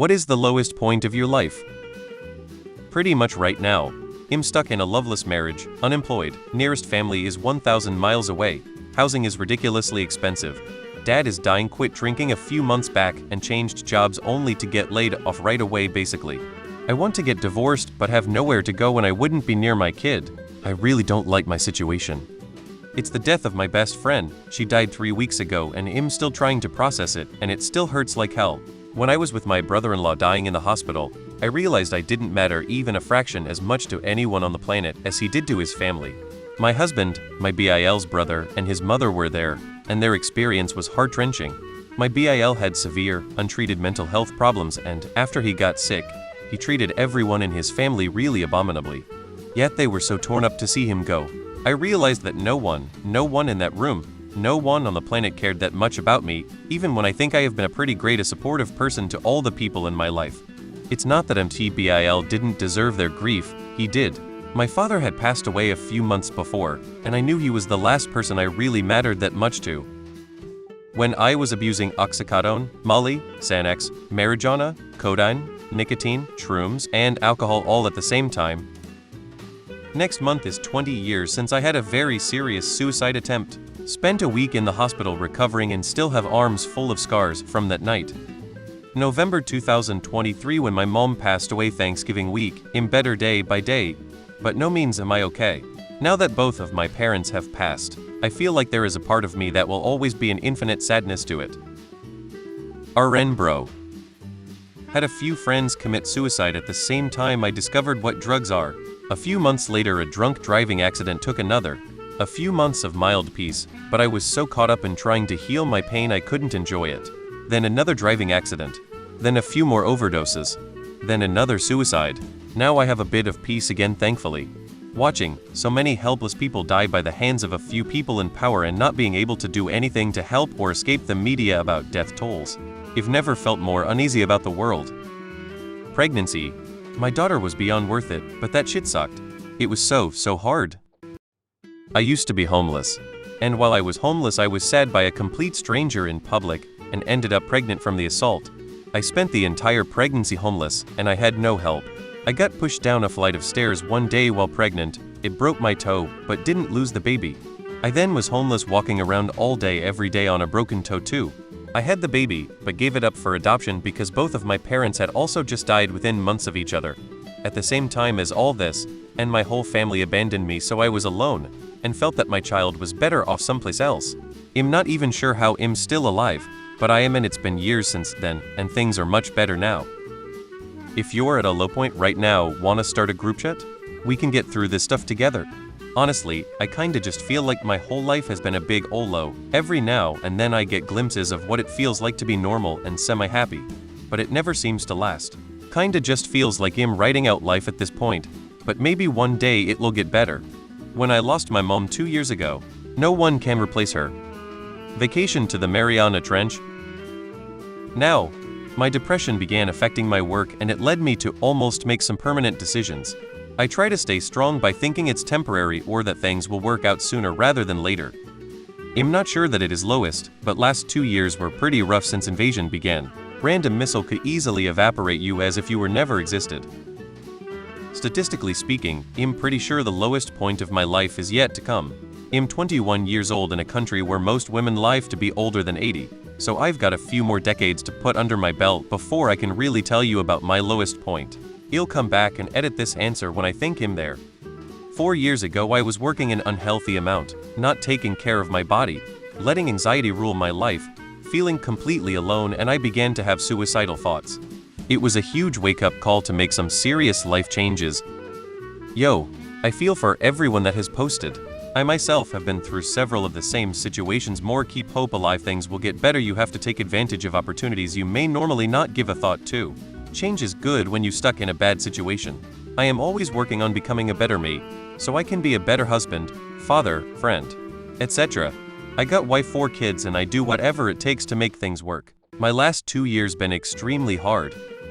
What is the lowest point of your life? Pretty much right now. I'm stuck in a loveless marriage, unemployed, nearest family is 1,000 miles away, housing is ridiculously expensive. Dad is dying, quit drinking a few months back and changed jobs only to get laid off right away basically. I want to get divorced but have nowhere to go and I wouldn't be near my kid. I really don't like my situation. It's the death of my best friend, she died 3 weeks ago and I'm still trying to process it and it still hurts like hell. When I was with my brother-in-law dying in the hospital, I realized I didn't matter even a fraction as much to anyone on the planet as he did to his family. My husband, my BIL's brother, and his mother were there, and their experience was heart-wrenching. My BIL had severe, untreated mental health problems and, after he got sick, he treated everyone in his family really abominably. Yet they were so torn up to see him go. I realized that no one in that room, no one on the planet cared that much about me, even when I think I have been a pretty great a supportive person to all the people in my life. It's not that MTBIL didn't deserve their grief, he did. My father had passed away a few months before, and I knew he was the last person I really mattered that much to. When I was abusing oxycodone, Molly, Xanax, marijuana, codeine, nicotine, shrooms, and alcohol all at the same time. Next month is 20 years since I had a very serious suicide attempt. Spent a week in the hospital recovering and still have arms full of scars from that night. November 2023 when my mom passed away Thanksgiving week, I'm better day by day, but no means am I okay. Now that both of my parents have passed, I feel like there is a part of me that will always be an infinite sadness to it. RN bro. Had a few friends commit suicide at the same time I discovered what drugs are. A few months later a drunk driving accident took another. A few months of mild peace, but I was so caught up in trying to heal my pain I couldn't enjoy it. Then another driving accident. Then a few more overdoses. Then another suicide. Now I have a bit of peace again thankfully. Watching so many helpless people die by the hands of a few people in power and not being able to do anything to help or escape the media about death tolls. I've never felt more uneasy about the world. Pregnancy. My daughter was beyond worth it, but that shit sucked. It was so hard. I used to be homeless. And while I was homeless I was sad by a complete stranger in public and ended up pregnant from the assault. I spent the entire pregnancy homeless and I had no help. I got pushed down a flight of stairs one day while pregnant. It broke my toe, but didn't lose the baby. I then was homeless walking around all day every day on a broken toe too. I had the baby, but gave it up for adoption because both of my parents had also just died within months of each other. At the same time as all this, and my whole family abandoned me so I was alone, and felt that my child was better off someplace else. I'm not even sure how I'm still alive, but I am and it's been years since then, and things are much better now. If you're at a low point right now, wanna start a group chat? We can get through this stuff together. Honestly, I kinda just feel like my whole life has been a big low. Every now and then I get glimpses of what it feels like to be normal and semi-happy, but it never seems to last. Kinda just feels like I'm writing out life at this point, but maybe one day it will get better. When I lost my mom 2 years ago, no one can replace her. Vacation to the Mariana Trench. Now, my depression began affecting my work and it led me to almost make some permanent decisions. I try to stay strong by thinking it's temporary or that things will work out sooner rather than later. I'm not sure that it is lowest, but last 2 years were pretty rough since invasion began. Random missile could easily evaporate you as if you were never existed. Statistically speaking, I'm pretty sure the lowest point of my life is yet to come. I'm 21 years old in a country where most women live to be older than 80, so I've got a few more decades to put under my belt before I can really tell you about my lowest point. I'll come back and edit this answer when I think I'm there. 4 years ago I was working an unhealthy amount, not taking care of my body, letting anxiety rule my life, feeling completely alone, and I began to have suicidal thoughts. It was a huge wake-up call to make some serious life changes. Yo, I feel for everyone that has posted. I myself have been through several of the same situations. More keep hope alive, things will get better. You have to take advantage of opportunities you may normally not give a thought to. Change is good when you're stuck in a bad situation. I am always working on becoming a better me, so I can be a better husband, father, friend, etc. I got wife, 4 kids, and I do whatever it takes to make things work. My last 2 years been extremely hard.